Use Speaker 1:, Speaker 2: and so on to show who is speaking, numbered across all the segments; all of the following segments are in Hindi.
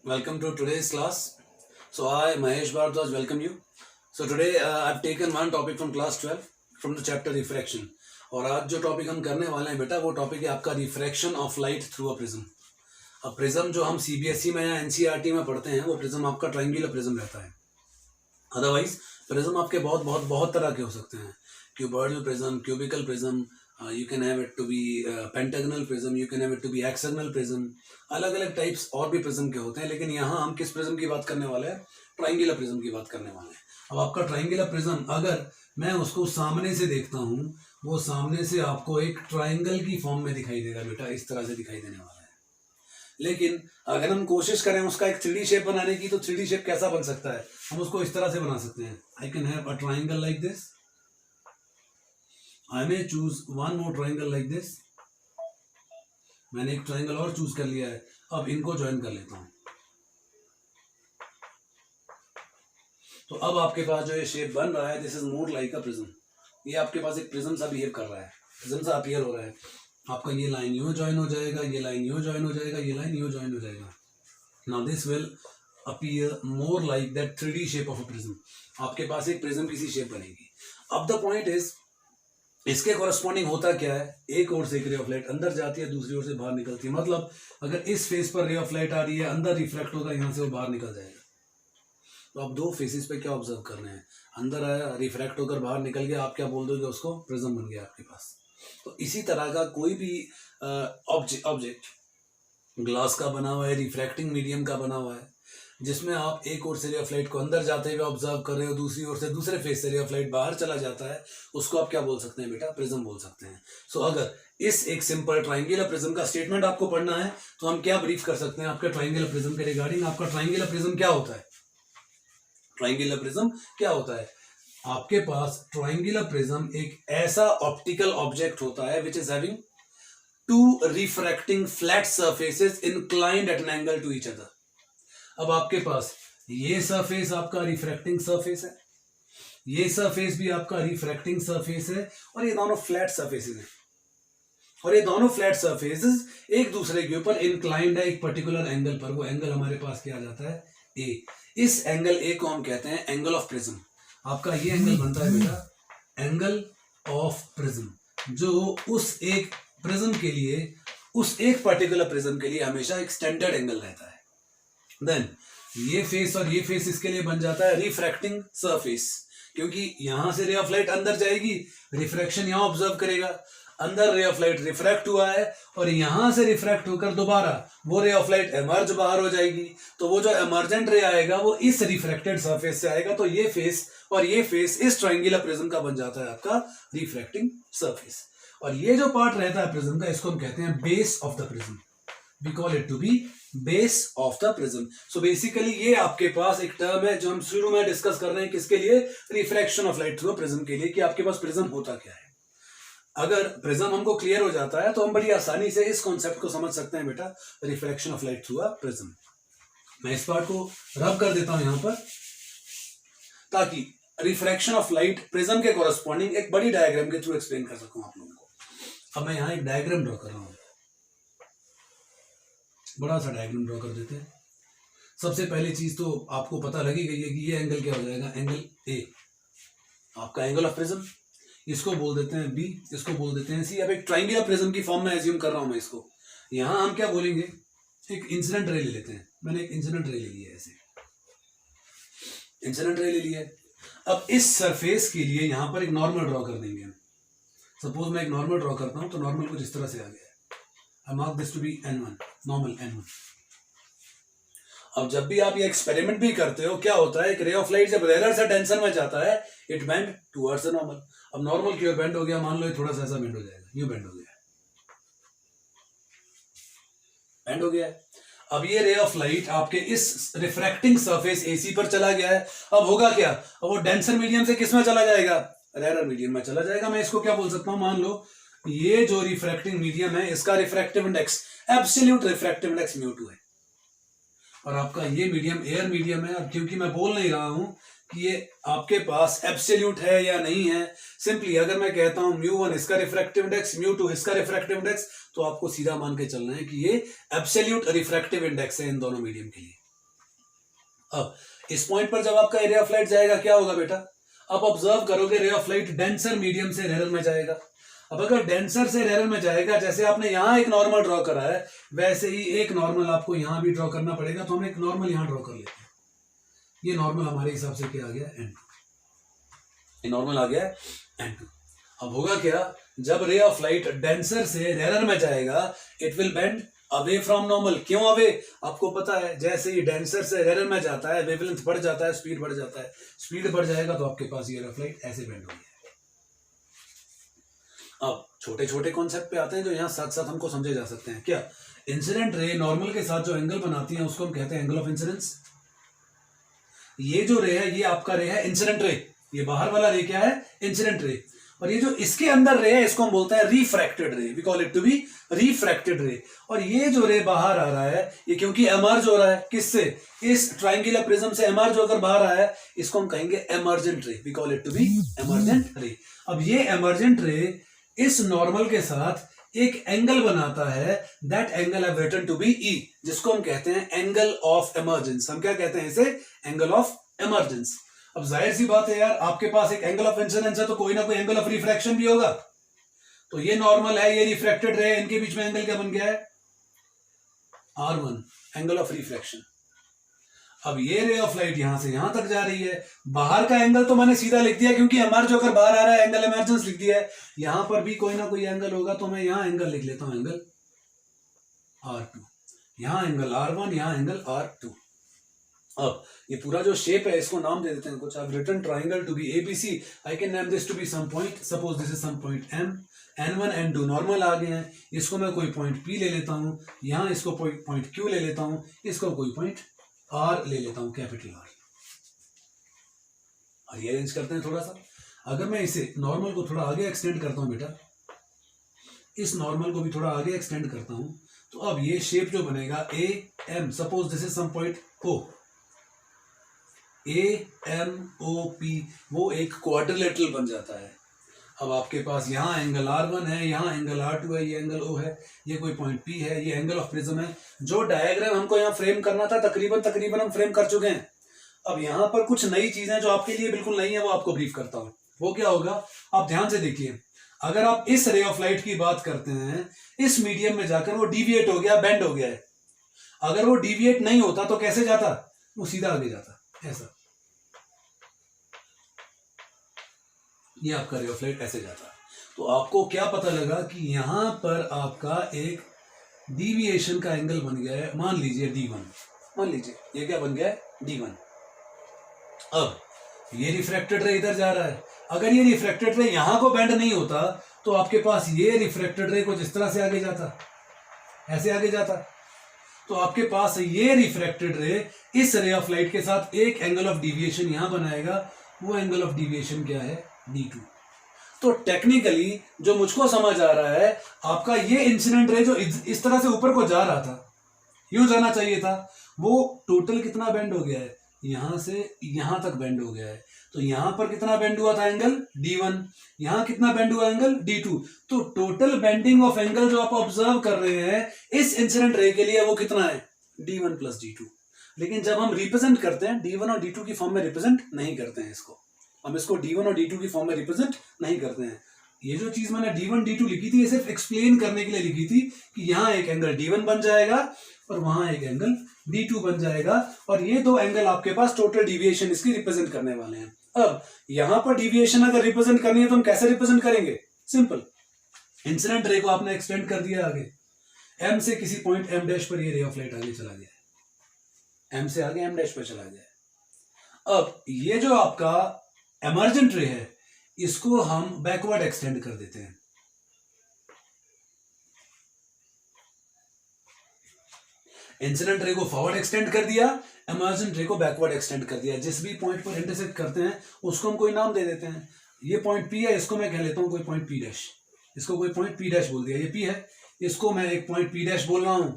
Speaker 1: Welcome to today's class. So I, Mahesh Bharadwaj, welcome you. So today I've taken one topic from class 12 from the chapter refraction. और आज जो टॉपिक हम करने वाले हैं बेटा वो टॉपिक है आपका refraction of light through a prism. अब प्रिज्म जो हम सीबीएसई में या एनसीईआरटी में पढ़ते हैं वो प्रिज्म आपका ट्रायंगुलर प्रिज्म रहता है. अदरवाइज प्रिज्म आपके बहुत तरह के हो सकते हैं. Cuboidal prism, cubical prism, you can have it to be pentagonal prism, you can have it to be hexagonal prism. अलग अलग टाइप्स और भी प्रिज्म के होते हैं, लेकिन यहाँ हम किस प्रिज्म की बात करने वाले हैं? ट्रायंगुलर प्रिज्म की बात करने वाले हैं. अब आपका ट्रायंगुलर प्रिज्म अगर मैं उसको सामने से देखता हूँ, वो सामने से आपको एक ट्रायंगल की फॉर्म में दिखाई देगा बेटा, इस तरह से दिखाई देने वाला है. लेकिन अगर हम कोशिश करें उसका एक 3D शेप बनाने की, तो 3D शेप कैसा बन सकता है? हम उसको इस तरह से बना सकते हैं. I can have a triangle like this. I may choose one more triangle like this. मैंने एक ट्रायंगल और चूज कर लिया है. अब इनको ज्वाइन कर लेता हूं. तो अब आपके पास जो ये शेप बन रहा है, this is more like a prism. ये आपके पास एक प्रिज्म सा बिहेव कर रहा है, प्रिज्म सा अपीयर हो रहा है. आपका ये लाइन यूं ज्वाइन हो जाएगा, ये लाइन यूं ज्वाइन हो जाएगा, ये लाइन यूं ज्वाइन हो जाएगा. Now this will appear more like that 3D shape of a prism. आपके पास एक प्रिज्म की सी शेप बनेगी. अब द पॉइंट इज, इसके कॉरस्पॉन्डिंग होता क्या है? एक ओर से एक रे ऑफ लाइट अंदर जाती है, दूसरी ओर से बाहर निकलती है. मतलब अगर इस फेस पर रे ऑफ लाइट आ रही है, अंदर रिफ्रैक्ट होगा, यहाँ से वो बाहर निकल जाएगा. तो आप दो फेसेस पे क्या ऑब्जर्व कर रहे हैं? अंदर आया, रिफ्रैक्ट होकर बाहर निकल गया, आप क्या बोल दोगे? उसको प्रिज्म बन गया आपके पास. तो इसी तरह का कोई भी ऑब्जेक्ट ग्लास का बना हुआ है, रिफ्रैक्टिंग मीडियम का बना हुआ है, जिसमें आप एक ओर से रे ऑफ लाइट को अंदर जाते हुए ऑब्जर्व कर रहे हो, दूसरी ओर से दूसरे फेस से रे ऑफ लाइट बाहर चला जाता है, उसको आप क्या बोल सकते हैं बेटा? प्रिज्म बोल सकते हैं. सो अगर इस एक सिंपल ट्रायंगुलर प्रिज्म का स्टेटमेंट आपको पढ़ना है, तो हम क्या ब्रीफ कर सकते हैं आपके ट्रायंगुलर प्रिज्म के रिगार्डिंग? आपका ट्रायंगुलर प्रिज्म क्या होता है? ट्रायंगुलर प्रिज्म क्या होता है? आपके पास ट्रायंगुलर प्रिज्म एक ऐसा ऑप्टिकल ऑब्जेक्ट होता है which is having two refracting flat surfaces inclined at an angle to each other. अब आपके पास ये सरफेस आपका रिफ्रैक्टिंग सरफेस है, ये सरफेस भी आपका रिफ्रैक्टिंग सरफेस है, और ये दोनों फ्लैट सरफेसेस हैं. और ये दोनों फ्लैट सरफेसेस एक दूसरे के ऊपर इंक्लाइंड है एक पर्टिकुलर एंगल पर. वो एंगल हमारे पास क्या आ जाता है? ए. इस एंगल ए को हम कहते हैं एंगल ऑफ प्रिज्म. आपका ये एंगल बनता है बेटा एंगल ऑफ प्रिज्म, जो उस एक प्रिज्म के लिए, उस एक पर्टिकुलर प्रिज्म के लिए हमेशा एक स्टैंडर्ड एंगल रहता है. देन ये फेस और ये फेस इसके लिए बन जाता है रिफ्रैक्टिंग सरफेस, क्योंकि यहां से रे ऑफ लाइट अंदर जाएगी, रिफ्रैक्शन यहां ऑब्जर्व करेगा. अंदर रे ऑफ लाइट रिफ्रैक्ट हुआ है, और यहां से रिफ्रैक्ट होकर दोबारा वो रे ऑफ लाइट एमर्ज बाहर हो जाएगी. तो वो जो एमर्जेंट रे आएगा वो इस रिफ्रैक्टेड सरफेस से आएगा. तो ये फेस और ये फेस इस ट्रायंगुलर प्रिज्म का बन जाता है आपका रिफ्रैक्टिंग सरफेस. और ये जो पार्ट रहता है प्रिज्म का, इसको हम कहते हैं base of the prism. We call it to be base of the prism. So basically ये आपके पास एक टर्म है जो हम शुरू में डिस्कस कर रहे हैं. किसके लिए? Refraction of light through prism के लिए, कि आपके पास प्रिज्म होता क्या है. अगर प्रिज्म हमको क्लियर हो जाता है, तो हम बड़ी आसानी से इस कॉन्सेप्ट को समझ सकते हैं बेटा, refraction of light through a prism. मैं इस पार्ट को रब कर देता हूं यहां पर, ताकि रिफ्रैक्शन ऑफ लाइट प्रिज्म के कॉरस्पॉन्डिंग एक बड़ी डायग्राम के थ्रू एक्सप्लेन कर सकूं आप लोगों को. अब मैं यहां एक डायग्राम ड्रॉ कर रहा हूं, बड़ा सा डायग्राम ड्रॉ कर देते हैं. सबसे पहली चीज तो आपको पता लगी गई है कि ये एंगल क्या हो जाएगा? एंगल ए, आपका एंगल ऑफ प्रिज्म. इसको बोल देते हैं बी, इसको बोल देते हैं सी. अब एक ट्रायंगुलर प्रिज्म की फॉर्म में एज्यूम कर रहा हूं मैं इसको. यहां हम क्या बोलेंगे? एक इंसिडेंट रे ले लेते हैं. मैंने एक इंसिडेंट रे ले लिया है, ऐसे इंसिडेंट रे ले लिया है. अब इस सरफेस के लिए यहां पर एक नॉर्मल ड्रॉ कर देंगे हम. सपोज मैं एक नॉर्मल ड्रॉ करता हूं, तो नॉर्मल कुछ इस तरह से आ गया. I mark this to be N1, normal N1. अब जब भी आप ये एक्सपेरिमेंट भी करते हो, क्या होता है? एक रे ऑफ लाइट जब रेयर से टेंशन में जाता है, it bend towards the normal. अब नॉर्मल की ओर बेंड हो गया, मान लो थोड़ा सा ऐसा बेंड हो जाएगा, यूं बेंड हो गया, बेंड हो गया. अब ये रे ऑफ लाइट आपके इस रिफ्रैक्टिंग सरफेस AC पर चला गया है. अब होगा क्या? अब वो डेंसर मीडियम से किस में चला जाएगा? रेयर मीडियम में चला जाएगा. मैं इसको क्या बोल सकता हूं? मान लो ये जो रिफ्रैक्टिंग मीडियम है, इसका refractive index, absolute refractive index μ2 है, और आपका ये मीडियम एयर मीडियम है. अब क्योंकि मैं बोल नहीं रहा हूं कि ये आपके पास एब्सोल्यूट है या नहीं है, सिंपली अगर मैं कहता हूं μ1 इसका रिफ्रैक्टिव इंडेक्स, μ2 इसका रिफ्रैक्टिव इंडेक्स, तो आपको सीधा मान के चलना है कि ये एब्सोल्यूट रिफ्रैक्टिव इंडेक्स है इन दोनों मीडियम के लिए. अब इस पॉइंट पर जब आपका रे ऑफ लाइट जाएगा क्या होगा बेटा, आप ऑब्जर्व करोगे ray of light denser medium से रेयर में जाएगा। अब अगर डेंसर से रेयर में जाएगा, जैसे आपने यहां एक नॉर्मल ड्रॉ करा है वैसे ही एक नॉर्मल आपको यहां भी ड्रॉ करना पड़ेगा। तो हम एक नॉर्मल यहां ड्रॉ कर लेते हैं। ये नॉर्मल हमारे हिसाब से क्या आ गया, N2। ये नॉर्मल आ गया N2। अब होगा क्या, जब रे ऑफ लाइट डेंसर से रेयर में जाएगा it will bend away from normal. क्यों अवे, आपको पता है जैसे ही डेंसर से रेयर में जाता है वेवलेंथ बढ़ जाता है, स्पीड बढ़ जाता है। स्पीड बढ़ जाएगा तो आपके पास ये रे ऑफ लाइट ऐसे बेंड हो गया। अब छोटे छोटे कॉन्सेप्ट पे आते हैं जो यहाँ साथ साथ हमको समझे जा सकते हैं। क्या, इंसिडेंट रे नॉर्मल के साथ जो एंगल बनाती है उसको हम कहते हैं एंगल ऑफ इंसिडेंस। ये जो रे है ये आपका रे है इंसिडेंट रे, ये बाहर वाला रे क्या है, इंसिडेंट रे। और ये जो इसके अंदर रे है इसको हम बोलते हैं refracted ray, we call it to be refracted ray. और ये जो रे बाहर आ रहा है ये क्योंकि एमर्ज हो रहा है किससे, इस ट्रायंगुलर प्रिज्म से एमर्ज होकर बाहर आया है, इसको हम कहेंगे emergent ray, we call it to be emergent ray. अब ये एमर्जेंट रे इस नॉर्मल के साथ एक एंगल बनाता है, that angle have written to be E, जिसको हम कहते हैं एंगल ऑफ एमर्जेंस। हम क्या कहते हैं इसे, एंगल ऑफ एमर्जेंस। अब जाहिर सी बात है यार, आपके पास एक एंगल ऑफ इंसिडेंस है तो कोई ना कोई एंगल ऑफ रिफ्रैक्शन भी होगा। तो ये नॉर्मल है, ये रिफ्रैक्टेड है, इनके बीच में एंगल क्या बन गया है, R1, एंगल ऑफ रिफ्रैक्शन। अब ये रे ऑफ लाइट यहां से यहां तक जा रही है, बाहर का एंगल तो मैंने सीधा लिख दिया क्योंकि एमर्ज होकर बाहर आ रहा है, एंगल एमर्जेंस लिख दिया है। यहां पर भी कोई ना कोई एंगल होगा तो मैं यहां एंगल लिख लेता हूं, एंगल R2। यहां एंगल R1, यहां एंगल R2। अब ये पूरा जो शेप है इसको नाम दे देते हैं कुछ। I've written triangle to be ABC, I can name this to be some point, suppose this is some point M, N1 N2 normal आ गए हैं, इसको मैं कोई पॉइंट P ले लेता हूं, यहां इसको पॉइंट Q ले लेता हूं, इसको कोई पॉइंट R ले लेता हूं, कैपिटल R। और ये अरेंज करते हैं थोड़ा सा। अगर मैं इसे नॉर्मल को थोड़ा आगे एक्सटेंड करता हूं बेटा, इस नॉर्मल को भी थोड़ा आगे एक्सटेंड करता हूं, तो अब ये शेप जो बनेगा A M, suppose this is some point O, AMOP, वो एक क्वाड्रिलेटरल बन जाता है। अब आपके पास यहाँ एंगल R1 है, यहाँ एंगल R2 है, ये एंगल O है, ये कोई पॉइंट P है, ये एंगल ऑफ प्रिज्म है। जो डायग्राम हमको यहाँ फ्रेम करना था तकरीबन हम फ्रेम कर चुके हैं। अब यहाँ पर कुछ नई चीजें जो आपके लिए बिल्कुल नई है वो आपको ब्रीफ करता हूँ। वो क्या होगा, आप ध्यान से देखिए। अगर आप इस रे ऑफ लाइट की बात करते हैं, इस मीडियम में जाकर वो डिविएट हो गया, बेंड हो गया है। अगर वो डिविएट नहीं होता तो कैसे जाता, वो सीधा आगे जाता, ऐसा। ये आपका रे ऑफ लाइट ऐसे जाता। तो आपको क्या पता लगा कि यहां पर आपका एक डिविएशन का एंगल बन गया है, मान लीजिए D1। मान लीजिए ये क्या बन गया है, D1। अब ये रिफ्रैक्टेड रे इधर जा रहा है। अगर ये रिफ्रैक्टेड रे यहां को बेंड नहीं होता तो आपके पास ये रिफ्रैक्टेड रे कुछ इस तरह से आगे जाता, ऐसे आगे जाता। तो आपके पास ये रिफ्रैक्टेड रे इस रे ऑफ लाइट के साथ एक एंगल ऑफ डिविएशन यहां बनाएगा, वो एंगल ऑफ डिविएशन क्या है, D2। तो टेक्निकली जो मुझको समझ आ रहा है, आपका ये इंसिडेंट रे जो इस तरह से ऊपर को जा रहा था, यूं जाना चाहिए था, वो टोटल कितना बेंड हो गया है, यहां से यहां तक बेंड हो गया है। तो यहां पर कितना बेंड हुआ था, एंगल D1, यहां कितना बेंड हुआ, एंगल D2। तो टोटल बेंडिंग ऑफ एंगल जो आप ऑब्जर्व कर रहे हैं इस इंसिडेंट रे के लिए वो कितना है, D1 प्लस D2। लेकिन जब हम रिप्रेजेंट करते हैं D1 और D2 की फॉर्म में रिप्रेजेंट नहीं करते हैं इसको, हम इसको D1 और D2 की फॉर्म में रिप्रेजेंट नहीं करते हैं। ये जो चीज मैंने D1 D2 लिखी थी ये सिर्फ एक्सप्लेन करने के लिए लिखी थी कि यहाँ एक एंगल D1 बन जाएगा और वहां एक एंगल D2 बन जाएगा, और ये दो एंगल आपके पास टोटल डिविएशन इसकी रिप्रेजेंट करने वाले हैं। अब यहां पर डिविएशन अगर रिप्रेजेंट करनी है तो हम कैसे रिप्रेजेंट करेंगे, सिंपल। इंसिडेंट रे को आपने एक्सटेंड कर दिया आगे, M से किसी पॉइंट M डैश पर ये रे ऑफ लाइट आगे चला गया है, M से आगे M डैश पर चला गया है। अब ये जो आपका एमर्जेंट रे है इसको हम बैकवर्ड एक्सटेंड कर देते हैं। इंसिडेंट रे को फॉरवर्ड एक्सटेंड कर दिया, एमर्जेंट रे को बैकवर्ड एक्सटेंड कर दिया। जिस भी पॉइंट पर इंटरसेक्ट करते हैं उसको हम कोई नाम दे देते हैं। ये पॉइंट P है, इसको मैं कह लेता हूं कोई पॉइंट P डैश, इसको कोई पॉइंट P डैश बोल दिया। ये P है, इसको मैं एक पॉइंट P डैश बोल रहा हूं।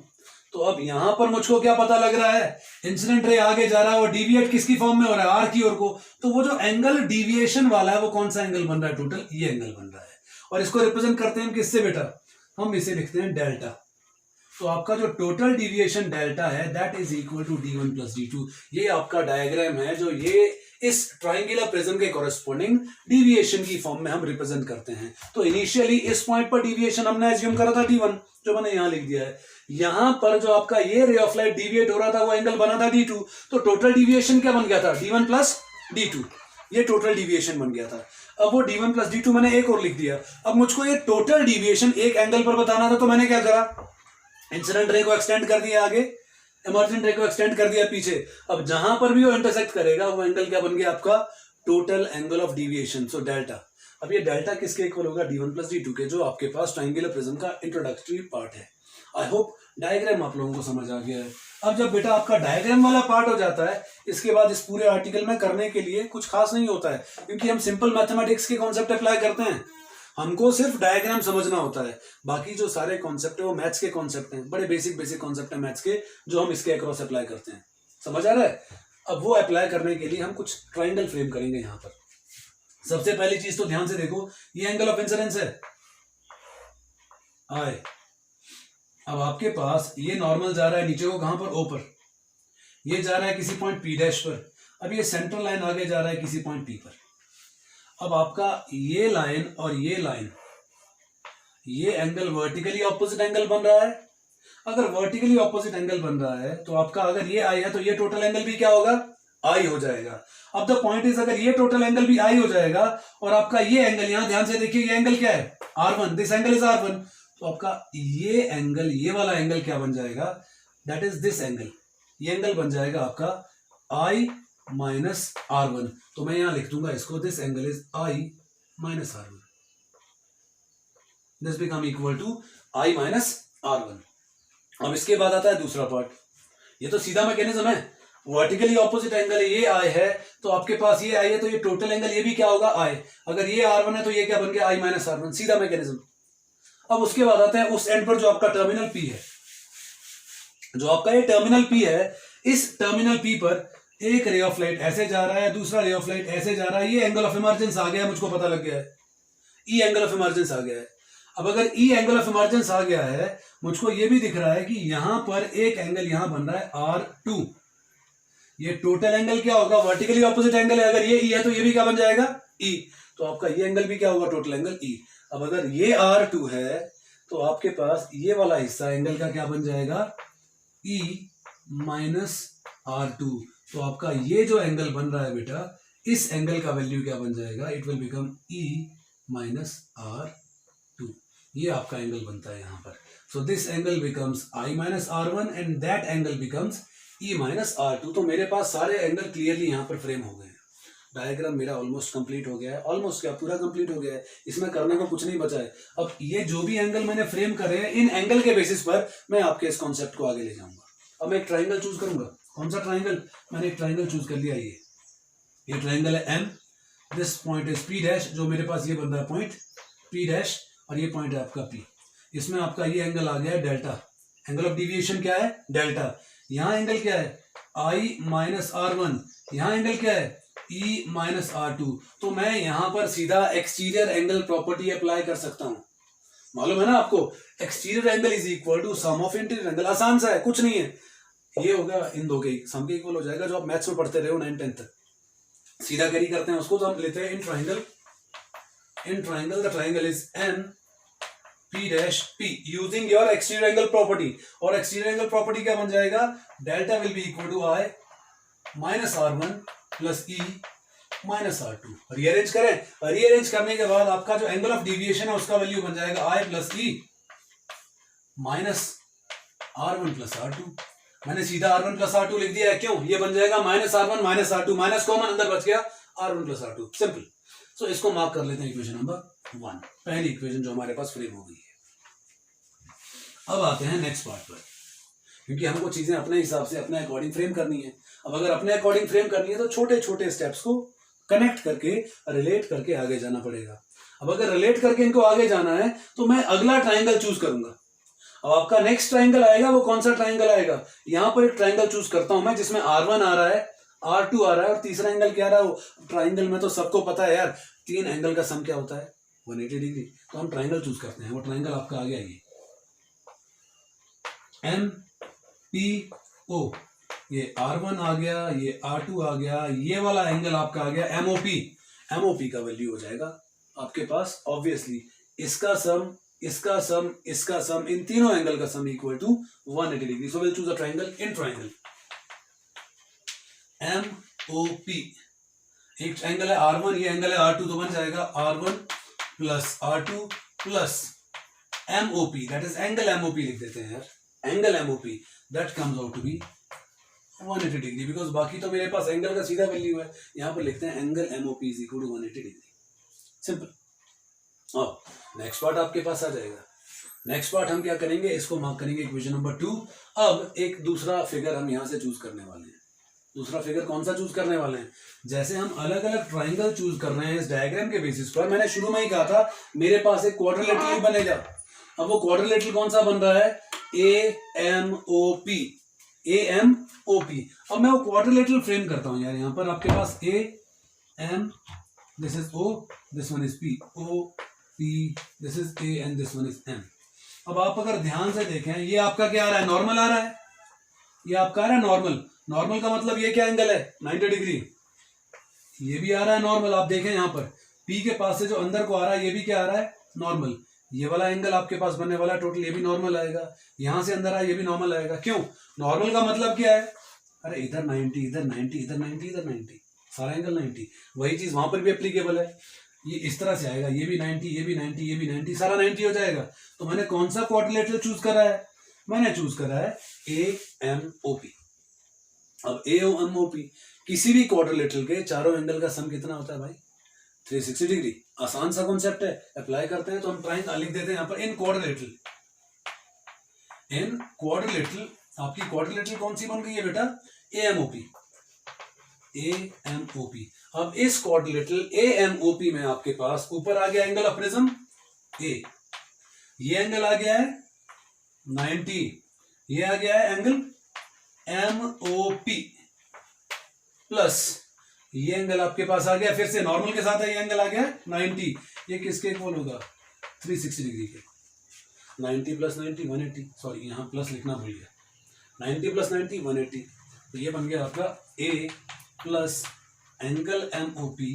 Speaker 1: तो अब यहां पर मुझको क्या पता लग रहा है, इंसिडेंट रे आगे जा रहा है और डिविएट किसकी फॉर्म में हो रहा है, R की ओर को। तो वो जो एंगल डिविएशन वाला है वो कौन सा एंगल बन रहा है, टोटल ये एंगल बन रहा है। और इसको रिप्रेजेंट करते हैं किससे बेटा, हम इसे लिखते हैं डेल्टा। तो आपका जो टोटल डिविएशन डेल्टा है that is equal to d1 plus d2। ये आपका डायग्राम है जो ये इस ट्राइंगुलर प्रिज्म के कॉरेस्पॉन्डिंग डिविएशन की फॉर्म में हम रिप्रेजेंट करते हैं। तो इनिशियली इस पॉइंट पर डिविएशन हमने एज्यूम करा था d1, जो मैंने यहां लिख दिया है। यहां पर जो आपका ये रे ऑफ लाइट डिविएट हो रहा था वो एंगल बना था d2, तो टोटल डिविएशन क्या बन गया था, d1 प्लस d2। ये टोटल डिविएशन बन गया था। अब वो d1 प्लस d2 मैंने एक और लिख दिया। अब मुझको ये टोटल डिविएशन एक एंगल पर बताना था, तो मैंने क्या करा, इंसिडेंट रे को एक्सटेंड कर दिया आगे, इमर्जेंट रे को एक्सटेंड कर दिया पीछे। अब जहां पर भी वो इंटरसेक्ट करेगा वो एंगल क्या बन गया आपका, total angle of deviation, so delta. अब ये डेल्टा किसके इक्वल होगा, d1 प्लस d2 के, जो आपके पास ट्राइंगुलर प्रिज्म का इंट्रोडक्टरी पार्ट है। आई होप डायग्राम आप लोगों को समझ आ गया है। अब जब बेटा आपका डायग्राम वाला पार्ट हो जाता है, इसके बाद इस पूरे आर्टिकल में करने के लिए कुछ खास नहीं होता है, क्योंकि हम सिंपल मैथमेटिक्स के कॉन्सेप्ट अप्लाई करते हैं। हमको सिर्फ डायग्राम समझना होता है, बाकी जो सारे कॉन्सेप्ट है वो मैथ्स के कॉन्सेप्ट हैं, बड़े बेसिक कॉन्सेप्ट है मैथ्स के, जो हम इसके अक्रॉस अप्लाई करते हैं। समझ आ रहा है। अब वो अप्लाई करने के लिए हम कुछ ट्राइंगल फ्रेम करेंगे। यहाँ पर सबसे पहली चीज तो ध्यान से देखो, ये एंगल ऑफ इंसिडेंस है I। अब आपके पास ये नॉर्मल जा रहा है नीचे को, कहां पर, O पर। ये जा रहा है किसी पॉइंट P डैश पर। अब ये सेंट्रल लाइन आगे जा रहा है किसी पॉइंट P पर। अब आपका ये लाइन और ये लाइन, ये एंगल वर्टिकली ऑपोजिट एंगल बन रहा है। अगर वर्टिकली ऑपोजिट एंगल बन रहा है तो आपका, अगर ये I है तो ये टोटल एंगल भी क्या होगा, I हो जाएगा। अब द पॉइंट इज, अगर ये टोटल एंगल भी I हो जाएगा और आपका ये एंगल, यहां ध्यान से देखिए, ये एंगल क्या है, R1, this angle is R1, तो आपका ये एंगल, ये वाला एंगल क्या बन जाएगा, दैट इज दिस एंगल। ये एंगल बन जाएगा आपका I माइनस R1। तो मैं यहां लिख दूंगा इसको, this angle is I minus R1, this become equal to I minus R1। अब इसके बाद आता है दूसरा पार्ट। ये तो सीधा मैकेनिज्म है, वर्टिकली ऑपोजिट एंगल है, ये I है, तो आपके पास ये I है, तो ये टोटल एंगल ये भी क्या होगा, I। अगर ये R1 है तो ये क्या बन गया, I माइनस R1, सीधा मैकेनिज्म। अब उसके बाद आता है उस एंड पर जो आपका टर्मिनल P है, जो आपका ये टर्मिनल P है, इस टर्मिनल P पर एक रे ऑफ लाइट ऐसे जा रहा है, दूसरा रे ऑफ लाइट ऐसे जा रहा है। ये एंगल ऑफ इमर्जेंस आ गया है, मुझको पता लग गया है, ई एंगल ऑफ इमर्जेंस आ गया है। अब अगर ई एंगल ऑफ इमर्जेंस आ गया है, मुझको ये भी दिख रहा है कि यहां पर एक एंगल यहां बन रहा है R2। ये टोटल एंगल क्या होगा, वर्टिकली ऑपोजिट एंगल है, अगर ये ई है तो ये भी क्या बन जाएगा, ई। तो आपका ये एंगल भी क्या होगा, टोटल एंगल ई। अब अगर ये R2 है तो आपके पास ये वाला हिस्सा एंगल का क्या बन जाएगा, E माइनस R2। तो आपका ये जो एंगल बन रहा है बेटा, इस एंगल का वैल्यू क्या बन जाएगा, it will become E minus R2। ये आपका एंगल बनता है यहां पर। So this angle becomes I minus R1 and that angle becomes E minus R2। तो मेरे पास सारे एंगल क्लियरली यहां पर फ्रेम हो गए हैं। डायग्राम मेरा ऑलमोस्ट कंप्लीट हो गया है, ऑलमोस्ट क्या, पूरा कंप्लीट हो गया है, इसमें करने को कुछ नहीं बचा है। अब ये जो भी एंगल मैंने फ्रेम करे हैं, इन एंगल के बेसिस पर मैं आपके इस कॉन्सेप्ट को आगे ले जाऊंगा। अब मैं एक ट्राइंगल चूज करूंगा। कौन सा ट्राइंगल, मैंने एक ट्राइंगल चूज कर लिया। ये ट्राइंगल है M, this point is P dash, जो मेरे पास ये बन रहा है पॉइंट P डैश, और ये पॉइंट है आपका P। इसमें आपका ये एंगल आ गया है डेल्टा, एंगल ऑफ डिविएशन क्या है, डेल्टा। यहाँ एंगल क्या है, I माइनस R1, यहाँ एंगल क्या है, E माइनस R2। तो मैं यहां पर सीधा एक्सटीरियर एंगल प्रॉपर्टी अप्लाई कर सकता हूं। मालूम है ना आपको, exterior angle is equal to sum of interior angle. आसान सा है, कुछ नहीं है, ये होगा इन दो के सम के इक्वल हो जाएगा, जो आप मैथ्स में पढ़ते रहे हो 9th 10th तक। सीधा कैरी करते हैं उसको, तो हम लेते हैं in triangle the triangle is M P dash P using your exterior angle property. और एक्सटीरियर एंगल प्रॉपर्टी क्या बन जाएगा, delta will be equal to I minus R1 plus E minus R2। Rearrange करें, रीअरेंज करने के बाद आपका जो एंगल ऑफ डिविएशन है उसका वैल्यू बन जाएगा I plus E minus R1 plus R2। मैंने सीधा R1 प्लस R2 लिख दिया है, क्यों, ये बन जाएगा minus R1 minus R2, minus common अंदर बच गया, R1 प्लस R2, सिंपल। सो इसको मार्क कर लेते हैं इक्वेशन नंबर 1, पहली इक्वेशन जो हमारे पास फ्रेम हो गई है। अब आते हैं नेक्स्ट पार्ट पर, क्योंकि हमको चीजें अपने हिसाब से अपने अकॉर्डिंग फ्रेम करनी है। अब अगर अपने अकॉर्डिंग फ्रेम करनी है तो छोटे छोटे स्टेप्स को कनेक्ट करके, रिलेट करके आगे जाना पड़ेगा। अब अगर रिलेट करके इनको आगे जाना है तो मैं अगला ट्राइंगल चूज करूंगा। अब आपका नेक्स्ट ट्राइंगल आएगा, वो कौन सा ट्राइंगल आएगा, यहां पर एक ट्राइंगल चूज करता हूं मैं जिसमें R1 आ रहा है, R2 आ रहा है, और तीसरा एंगल क्या आ रहा है। वो ट्राइंगल में तो सबको पता है यार, 3 एंगल का सम क्या होता है, 180 डिग्री। तो हम ट्राइंगल चूज करते हैं, वो ट्राइंगल आपका आ गया। ये एम पी ओ, ये R1 आ गया, ये R2 आ गया, ये वाला एंगल आपका आ गया MOP। MOP का वैल्यू हो जाएगा आपके पास ऑब्वियसली इसका सम, इसका सम, इसका सम, इन तीनों एंगल का sum equal to 180 degree. So will choose a triangle in triangle MOP। एक एंगल है R1, ये एंगल है R2, तो बन जाएगा R1 plus R2 plus MOP, that is angle MOP लिख देते हैं यार, angle MOP that comes out to be 180 degree, because बाकी तो मेरे पास एंगल का सीधा वैल्यू है। यहां पर लिखते हैं angle MOP is equal to 180 degree, simple. अब नेक्स्ट पार्ट आपके पास आ जाएगा। नेक्स्ट पार्ट हम क्या करेंगे, इसको मार्क करेंगे इक्वेशन नंबर 2। अब एक दूसरा फिगर हम यहां से चूज करने वाले हैं। दूसरा फिगर कौन सा चूज करने वाले हैं, जैसे हम अलग अलग ट्राइंगल चूज कर रहे हैं इस डायग्राम के बेसिस पर, मैंने शुरू में ही कहा था मेरे पास एक क्वाड्रिलेटरल ही बनेगा। अब वो क्वाड्रिलेटरल कौन सा बन रहा है, AMOP, AMOP। अब मैं वो क्वाड्रिलेटरल फ्रेम करता हूं यार, यहां पर आपके पास AM, this is O, this one is P, OP, this is A and this one is M। अब आप अगर ध्यान से देखें, ये आपका क्या आ रहा है, नॉर्मल आ रहा है, ये आपका आ रहा है नॉर्मल। नॉर्मल का मतलब ये क्या एंगल है, 90 डिग्री। ये भी आ रहा है नॉर्मल, आप देखें यहां पर P के पास से जो अंदर को आ रहा है, ये भी क्या आ रहा है, नॉर्मल। ये वाला एंगल आपके पास बनने वाला है टोटल, ये भी नॉर्मल आएगा। यहां से अंदर आया, ये भी नॉर्मल आएगा। क्यों, नॉर्मल का मतलब क्या है, अरे इधर 90, इधर 90, इधर 90, इधर 90, सारा एंगल 90। वही चीज वहां पर भी एप्लीकेबल है, ये इस तरह से आएगा, ये भी 90, ये भी 90, ये भी 90, सारा 90 हो जाएगा। तो मैंने कौन सा क्वाड्रिलेटरल चूज करा है, मैंने चूज करा है AMOP। अब AMOP, किसी भी क्वाड्रिलेटरल के चारों एंगल का सम कितना होता है भाई, 360 डिग्री। आसान सा कॉन्सेप्ट है, अप्लाई करते हैं। तो हम ट्राइंगल लिख देते हैं यहां पर, इन क्वाड्रिलेटरल, इन क्वाड्रिलेटरल। आपकी क्वाड्रिलेटरल कौन सी बन गई है बेटा, AMOP, AMOP। अब इस क्वाड्रिलेटरल AMOP में आपके पास ऊपर आ गया एंगल ऑफ प्रिज्म A, ये एंगल आ गया है 90, ये आ गया है एंगल MOP प्लस ये एंगल आपके पास आ गया, फिर से नॉर्मल के साथ है, ये एंगल आ गया 90, ये किसके इक्वल होगा, 360 डिग्री के। 90 प्लस 90 180, सॉरी यहां प्लस लिखना भूल गया, 90 प्लस 90 180, तो ये बन गया आपका A plus angle MOP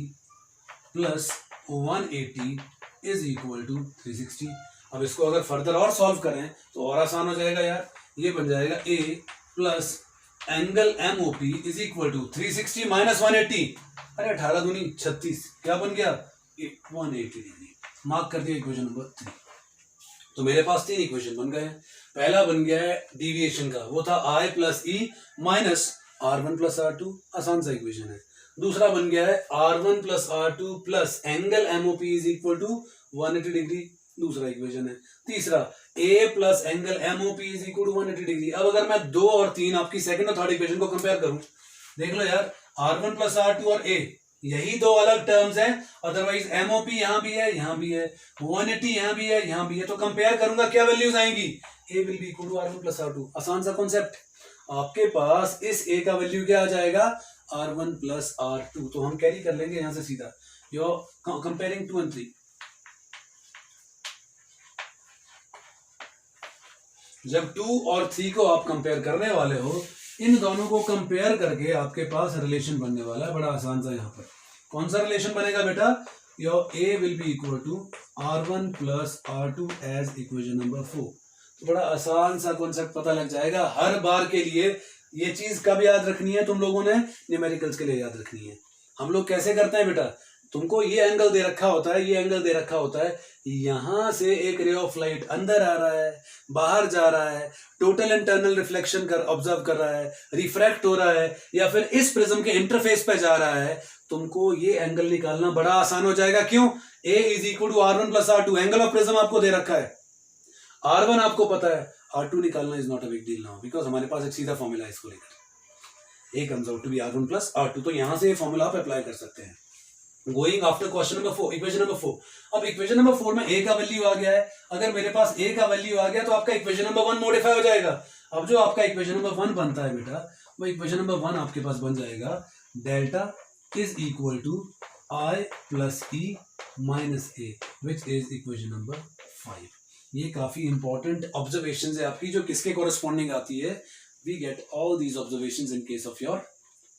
Speaker 1: plus 180 is equal to 360। अब इसको अगर फर्दर और सॉल्व करें तो और आसान हो जाएगा यार, ये बन जाएगा A plus angle MOP is equal to 360 minus 180, अरे 18 दूनी 36, क्या बन गया 180 डिग्री। मार्क कर दिया इक्वेशन नंबर 3। तो मेरे पास 3 इक्वेशन बन गए हैं। पहला बन गया है डिविएशन का, वो था I plus E minus R1 plus R2, आसान सा इक्वेशन है। दूसरा बन गया है R1 plus R2 plus angle MOP is equal to 180 degree, दूसरा इक्वेशन है। तीसरा A plus angle MOP is equal to 180 degree. अब अगर मैं 2 और 3 आपकी सेकंड और थर्ड इक्वेशन को कंपेयर करूं, देख लो यार, R1 प्लस R2 और A, यही 2 अलग टर्म्स हैं, अदरवाइज MOP यहां भी है, यहां भी है, 180 यहां भी है, यहां भी है। तो कंपेयर करूंगा, क्या वैल्यूज आएंगी, A will be equal to R1 plus R2। आसान सा कॉन्सेप्ट। आपके पास इस A का वैल्यू क्या आ जाएगा, R1 प्लस R2, तो हम कैरी कर लेंगे यहां से सीधा, यो कंपेयरिंग 2 and 3। जब 2 और 3 को आप कंपेयर करने वाले हो, इन दोनों को कंपेयर करके आपके पास रिलेशन बनने वाला है, बड़ा आसान सा। यहाँ पर कौन सा रिलेशन बनेगा बेटा, your A will be equal to R1 plus R2 as equation number 4। तो बड़ा आसान सा कॉन्सेप्ट पता लग जाएगा। हर बार के लिए ये चीज कब याद रखनी है, तुम लोगों ने न्यूमेरिकल्स के लिए याद रखनी है। हम लोग कैसे करते हैं बेटा, तुमको ये एंगल दे रखा होता है, ये एंगल दे रखा होता है, यहां से एक रे ऑफ लाइट अंदर आ रहा है, बाहर जा रहा है, टोटल इंटरनल रिफ्लेक्शन कर ऑब्जर्व कर रहा है, रिफ्रैक्ट हो रहा है, या फिर इस प्रिज्म के इंटरफेस पे जा रहा है। तुमको ये एंगल निकालना बड़ा आसान हो जाएगा। क्यों, A is equal to R1 plus R2, angle of prism आपको दे रखा है, R1 आपको पता है, R2 निकालना is not a big deal now, because हमारे पास एक सीधा फॉर्मूला है इसको लेकर, A comes out to be R1 plus R2। तो यहां से ये फॉर्मूला आप अप्लाई कर सकते हैं। Going after question number 4, equation number 4। अब इक्वेशन नंबर 4 में A का वैल्यू आ गया है। अगर मेरे पास A का वैल्यू आ गया तो आपका इक्वेशन नंबर 1 मॉडिफाई हो जाएगा। अब जो आपका इक्वेशन नंबर 1 बनता है बेटा, वो इक्वेशन नंबर 1 आपके पास बन जाएगा, delta is equal to I plus E minus A, which is equation number 5। ये काफी इंपॉर्टेंट ऑब्जर्वेशन है आपकी, जो किसके कॉरेस्पॉन्डिंग आती है. We get all these observation in case of your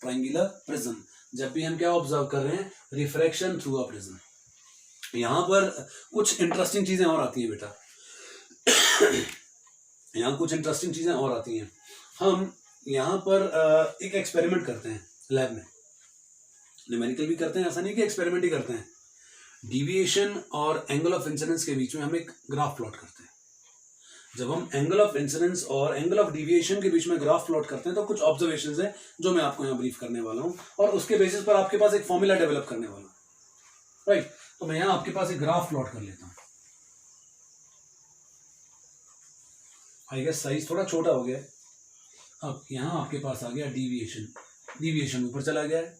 Speaker 1: triangular prism. जब भी हम क्या ऑब्जर्व कर रहे हैं, रिफ्रैक्शन थ्रू अ प्रिज्म. यहां पर कुछ इंटरेस्टिंग चीजें और आती हैं बेटा. यहाँ कुछ इंटरेस्टिंग चीजें और आती हैं. हम यहाँ पर एक एक्सपेरिमेंट करते हैं लैब में. न्यूमेरिकल भी करते हैं, ऐसा नहीं कि एक्सपेरिमेंट ही करते हैं. डिविएशन और एंगल ऑफ इंसिडेंस के बीच में हम एक ग्राफ प्लॉट करते हैं. जब हम एंगल ऑफ इंसिडेंस और एंगल ऑफ डिविएशन के बीच में ग्राफ प्लॉट करते हैं तो कुछ ऑब्जर्वेशंस हैं जो मैं आपको यहाँ ब्रीफ करने वाला हूँ, और उसके बेसिस पर आपके पास एक फॉर्मूला डेवलप करने वाला हूँ. राइट. तो मैं यहाँ आपके पास एक ग्राफ प्लॉट कर लेता हूँ. आई गेस साइज थोड़ा छोटा हो गया है. अब यहाँ आपके पास आ गया डिविएशन. डिविएशन ऊपर चला गया है,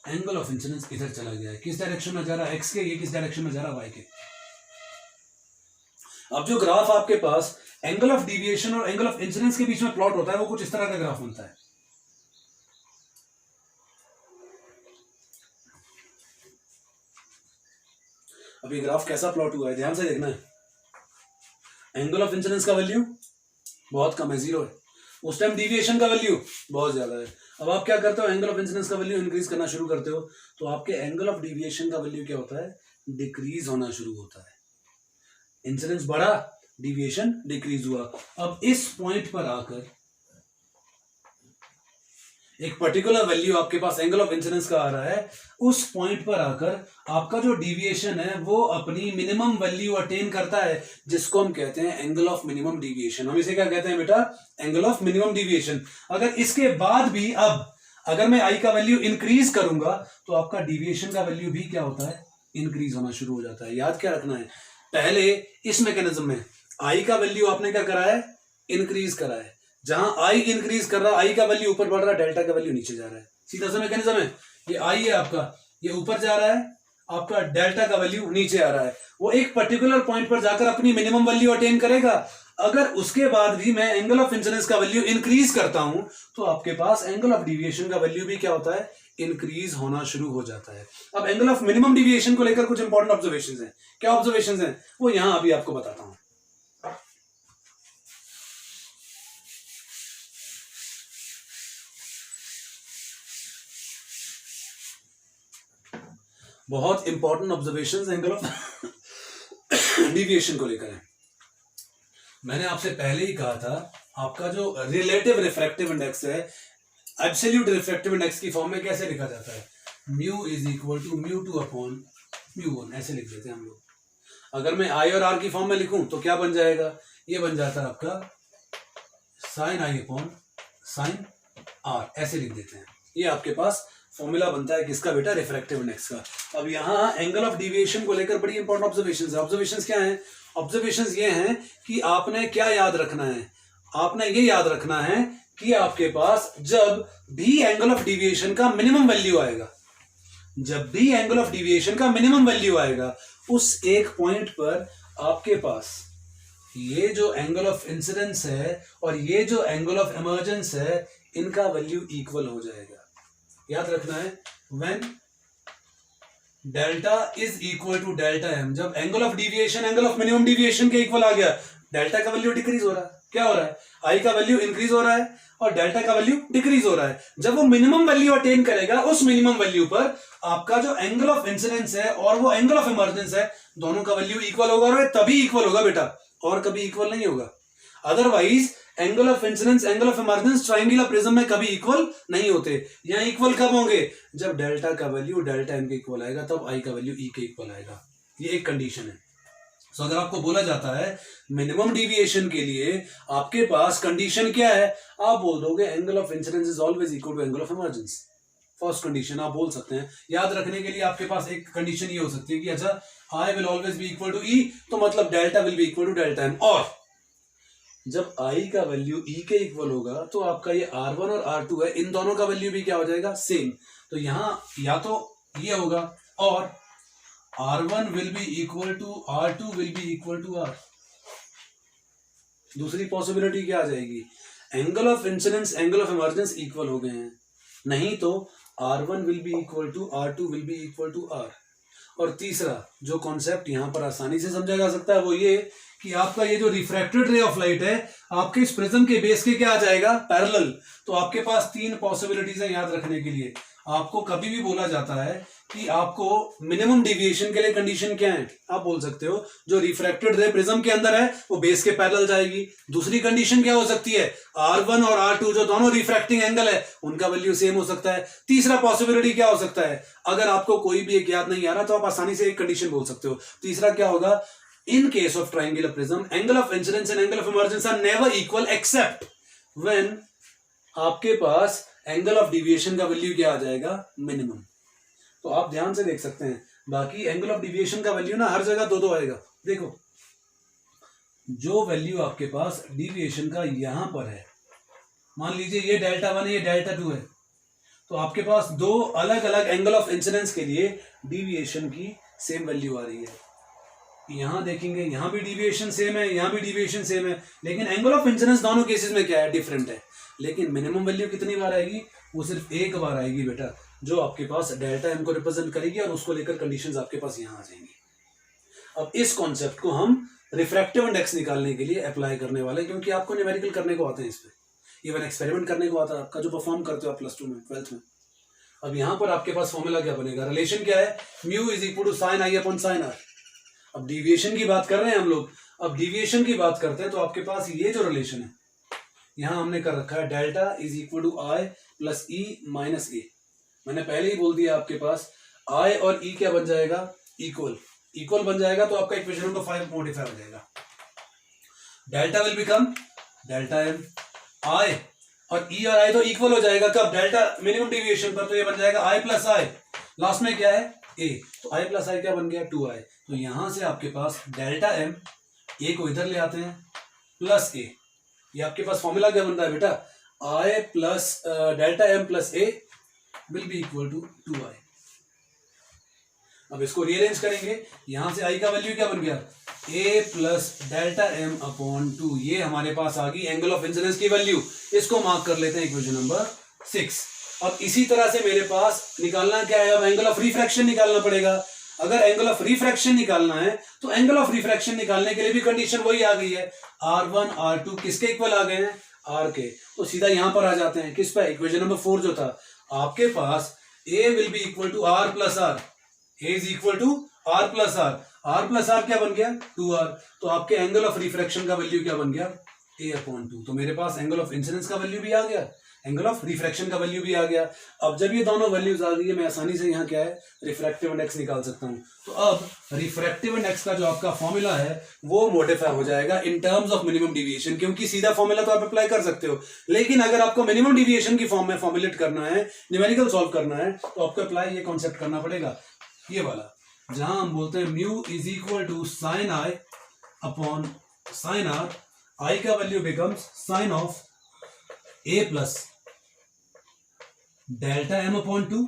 Speaker 1: एंगल ऑफ इंसिडेंस इधर चला गया है. किस डायरेक्शन में जा रहा है, एक्स के. ये किस डायरेक्शन में जा रहा है, वाई के. अब जो ग्राफ आपके पास एंगल ऑफ डिविएशन और एंगल ऑफ इंसिडेंस के बीच में प्लॉट होता है, वो कुछ इस तरह का ग्राफ बनता है. अब ये ग्राफ कैसा प्लॉट हुआ है, ध्यान से देखना है. एंगल ऑफ इंसिडेंस का वैल्यू बहुत कम है, 0 है. उस टाइम डिविएशन का वैल्यू बहुत ज्यादा है. अब आप क्या करते हो, एंगल ऑफ इंसिडेंस का वैल्यू इंक्रीज करना शुरू करते हो, तो आपके एंगल ऑफ डिविएशन का वैल्यू क्या होता है, डिक्रीज होना शुरू होता है. इंसिडेंस बढ़ा, डिविएशन डिक्रीज हुआ. अब इस पॉइंट पर आकर एक पर्टिकुलर वैल्यू आपके पास एंगल ऑफ इंसिडेंस का आ रहा है. उस पॉइंट पर आकर आपका जो डिविएशन है वो अपनी मिनिमम वैल्यू अटेन करता है, जिसको हम कहते हैं एंगल ऑफ मिनिमम डिविएशन. हम इसे क्या कहते हैं बेटा, एंगल ऑफ मिनिमम डिविएशन. अगर इसके बाद भी अब अगर मैं आई का वैल्यू इंक्रीज करूंगा तो आपका डिविएशन का वैल्यू भी क्या होता है, इंक्रीज होना शुरू हो जाता है. याद क्या रखना है, पहले इस मैकेनिज्म में आई का वैल्यू आपने क्या करा है, इंक्रीज करा है. जहां आई इंक्रीज कर रहा, आई का वैल्यू ऊपर बढ़ रहा है, डेल्टा का वैल्यू नीचे जा रहा है. सीधा सा मैकेनिज्म है. ये आई है आपका, ये ऊपर जा रहा है, आपका डेल्टा का वैल्यू नीचे आ रहा है. वो एक पर्टिकुलर पॉइंट पर जाकर अपनी मिनिमम वैल्यू अटेन करेगा. अगर उसके बाद भी मैं एंगल ऑफ इंसिडेंस का वैल्यू इंक्रीज करता हूं तो आपके पास एंगल ऑफ डिविएशन का वैल्यू भी क्या होता है, इंक्रीज होना शुरू हो जाता है. अब एंगल ऑफ मिनिमम डिविएशन को लेकर कुछ इंपॉर्टेंट ऑब्जर्वेशंस हैं. क्या ऑब्जर्वेशंस हैं, वो यहां अभी आपको बताता हूं. बहुत important observations angle of deviation को लेकर है. मैंने आपसे पहले ही कहा था, आपका जो रिलेटिव रिफ्रैक्टिव इंडेक्स है, एब्सोल्यूट रिफ्रैक्टिव इंडेक्स की फॉर्म में कैसे लिखा जाता है, mu is equal to mu two upon mu one, ऐसे लिख देते हैं हम लोग. अगर मैं आई और आर की फॉर्म में लिखूं तो क्या बन जाएगा, ये बन जाता है आपका sine I upon sine R, ऐसे लिख देते हैं. ये आपके पास फॉर्मूला बनता है किसका बेटा, रिफ्रैक्टिव इंडेक्स का. अब यहाँ एंगल ऑफ डिविएशन को लेकर बड़ी इंपॉर्टेंट ऑब्जर्वेशंस है. ऑब्जर्वेशंस क्या हैं, ऑब्जर्वेशंस ये हैं कि आपने क्या याद रखना है, आपने ये याद रखना है कि आपके पास जब भी एंगल ऑफ डिविएशन का मिनिमम वैल्यू आएगा, जब भी एंगल ऑफ डिविएशन का मिनिमम वैल्यू आएगा, उस एक पॉइंट पर आपके पास ये जो एंगल ऑफ इंसिडेंस है और ये जो एंगल ऑफ इमर्जेंस है, इनका वैल्यू इक्वल हो जाएगा. याद रखना है, when delta is equal to delta M, जब angle of deviation angle of minimum deviation के इक्वल आ गया, डेल्टा का वैल्यू डिक्रीज हो रहा है. क्या हो रहा है, आई का वैल्यू इंक्रीज हो रहा है और डेल्टा का वैल्यू डिक्रीज हो रहा है. जब वो मिनिमम वैल्यू अटेन करेगा, उस मिनिमम वैल्यू पर आपका जो एंगल ऑफ इंसिडेंस है और वो एंगल ऑफ इमर्जेंस है, दोनों का वैल्यू इक्वल होगा, और तभी इक्वल होगा बेटा, और कभी इक्वल नहीं होगा. Otherwise angle of incidence angle of emergence triangular prism में कभी इक्वल नहीं होते. यहां इक्वल कब होंगे, जब डेल्टा का वैल्यू डेल्टा एम के इक्वल आएगा, तब आई का वैल्यू ई के इक्वल आएगा. ये एक कंडीशन है. सो अगर आपको बोला जाता है मिनिमम डिविएशन के लिए आपके पास कंडीशन क्या है, आप बोल दोगे angle of incidence is always equal to angle of emergence. First condition आप बोल सकते हैं. याद रखने के लिए आपके पास एक कंडीशन ये हो सकती है कि अच्छा I will always be equal to E, तो मतलब delta will be equal to delta M. और जब आई का वैल्यू ई के इक्वल होगा तो आपका ये R1 और R2 है, इन दोनों का वैल्यू भी क्या हो जाएगा, सेम. तो यहां या तो ये होगा, और R1 will be equal to R2 will be equal to R. दूसरी पॉसिबिलिटी क्या आ जाएगी, angle of incidence angle of emergence equal हो गए हैं, नहीं तो R1 will be equal to R2 will be equal to R. और तीसरा जो कॉन्सेप्ट यहां पर आसानी से समझा जा सकता है वो ये कि आपका ये जो रिफ्रैक्टेड रे ऑफ लाइट है आपके इस प्रिज्म के बेस के क्या आ जाएगा, पैरेलल। तो आपके पास तीन पॉसिबिलिटीज है याद रखने के लिए। आपको कभी भी बोला जाता है कि आपको मिनिमम डिविएशन के लिए कंडीशन क्या है, आप बोल सकते हो जो रिफ्रैक्टेड रे प्रिज्म के अंदर है वो बेस के पैरेलल जाएगी। दूसरी कंडीशन क्या हो सकती है, R1 और R2 जो दोनों रिफ्रैक्टिंग एंगल है उनका वैल्यू सेम हो सकता है। तीसरा पॉसिबिलिटी क्या हो सकता है, अगर आपको कोई भी एक याद नहीं आ रहा तो आप आसानी से एक कंडीशन बोल सकते हो। तीसरा क्या होगा, in case of triangular prism angle of incidence and angle of emergence are never equal except when आपके पास एंगल ऑफ डिविएशन का वैल्यू क्या आ जाएगा, मिनिमम। तो आप ध्यान से देख सकते हैं, बाकी एंगल ऑफ डिविएशन का वैल्यू ना हर जगह दो दो आएगा। देखो जो वैल्यू आपके पास डिविएशन का यहां पर है, मान लीजिए ये डेल्टा 1 है ये डेल्टा 2 है, तो आपके पास दो अलग अलग एंगल ऑफ इंसिडेंस के लिए डिविएशन की सेम वैल्यू आ रही है। यहां देखेंगे यहां भी डिविएशन सेम है, यहां भी डिविएशन सेम है, लेकिन एंगल ऑफ इंसिडेंस दोनों केसेस में क्या है, डिफरेंट है। लेकिन मिनिमम वैल्यू कितनी बार आएगी, वो सिर्फ एक बार आएगी बेटा, जो आपके पास डेल्टा एम को रिप्रेजेंट करेगी और उसको लेकर कंडीशंस आपके पास यहां आ जाएंगी। अब इस कॉन्सेप्ट को हम रिफ्रैक्टिव इंडेक्स निकालने के लिए अप्लाई करने वाले हैं, क्योंकि आपको न्यूमेरिकल करने को आते हैं, इस पे इवन एक्सपेरिमेंट करने को आता है आपका, जो परफॉर्म करते हो आप प्लस 2 में 12th में। अब यहां पर आपके पास फॉर्मूला क्या बनेगा, रिलेशन क्या है, mu is equal to sine I upon sine R. अब डिविएशन की बात कर रहे हैं हम लोग, अब डिविएशन की बात करते हैं तो आपके पास ये जो रिलेशन है यहां हमने कर रखा है, delta is equal to I plus E minus A. मैंने पहले ही बोल दिया आपके पास आई और ई क्या बन जाएगा, इक्वल। इक्वल बन जाएगा तो आपका इक्वेशन नंबर 5 मॉडिफाई हो जाएगा। Delta will become delta M, I और ई और आई तो इक्वल हो जाएगा कब, डेल्टा मिनिमम डिविएशन पर, तो ये बन जाएगा आई प्लस आई, लास्ट में क्या है ए, तो आई प्लस आई क्या बन गया 2i। तो यहां से आपके पास डेल्टा एम, ए को इधर ले आते हैं, प्लस ए, ये आपके पास फॉर्मूला क्या बन रहा है बेटा, I plus delta M plus A will be equal to 2i। अब इसको रीअरेंज करेंगे, यहां से आई का वैल्यू क्या बन गया, a plus delta M upon 2, ये हमारे पास आ गई एंगल ऑफ इंसिडेंस की वैल्यू। इसको मार्क कर लेते हैं इक्वेशन नंबर 6। अब इसी तरह से मेरे पास निकालना क्या है, अब एंगल ऑफ रिफ्रैक्शन निकालना पड़ेगा। अगर एंगल ऑफ रिफ्रैक्शन निकालना है तो एंगल ऑफ रिफ्रैक्शन निकालने के लिए भी कंडीशन वही आ गई है, R1 R2 किसके इक्वल आ गए हैं, R के। तो सीधा यहां पर आ जाते हैं, किस पे, इक्वेशन नंबर 4 जो था आपके पास, A will be equal to R plus R, A is equal to R plus R, R plus R क्या बन गया 2R। तो आपके एंगल ऑफ रिफ्रैक्शन का वैल्यू क्या बन गया, A अपॉन 2। तो मेरे पास एंगल ऑफ इंसिडेंस का वैल्यू भी आ गया, एंगल ऑफ रिफ्रैक्शन का वैल्यू भी आ गया। अब जब ये दोनों वैल्यूज आ गई है, मैं आसानी से यहाँ क्या है, रिफ्रैक्टिव इंडेक्स निकाल सकता हूँ। तो अब रिफ्रैक्टिव इंडेक्स का जो आपका फॉर्मूला है वो मॉडिफाई हो जाएगा in terms of minimum deviation, क्योंकि सीधा फॉर्मूला तो आप अप्लाई कर सकते हो, लेकिन अगर आपको मिनिमम डिविएशन की फॉर्म में फॉर्मुलेट करना है, न्यूमेरिकल सॉल्व करना है, तो आपको अप्लाई ये कॉन्सेप्ट करना पड़ेगा, ये वाला, जहां हम बोलते हैं mu is equal to sine I upon sine R, I का value becomes sine of A plus delta M upon 2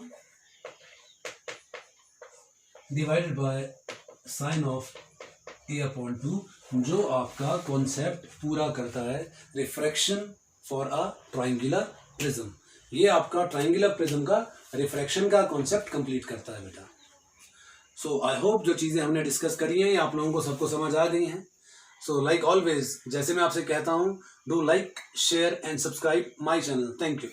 Speaker 1: divided by sine of A upon 2, जो आपका कॉन्सेप्ट पूरा करता है refraction for a triangular prism. ये आपका ट्राइंगुलर प्रिज्म का रिफ्रैक्शन का कॉन्सेप्ट कंप्लीट करता है बेटा। सो आई होप जो चीजें हमने डिस्कस करी हैं आप लोगों को सबको समझ आ गई हैं। सो लाइक ऑलवेज, जैसे मैं आपसे कहता हूं, do like share and subscribe my channel. Thank you.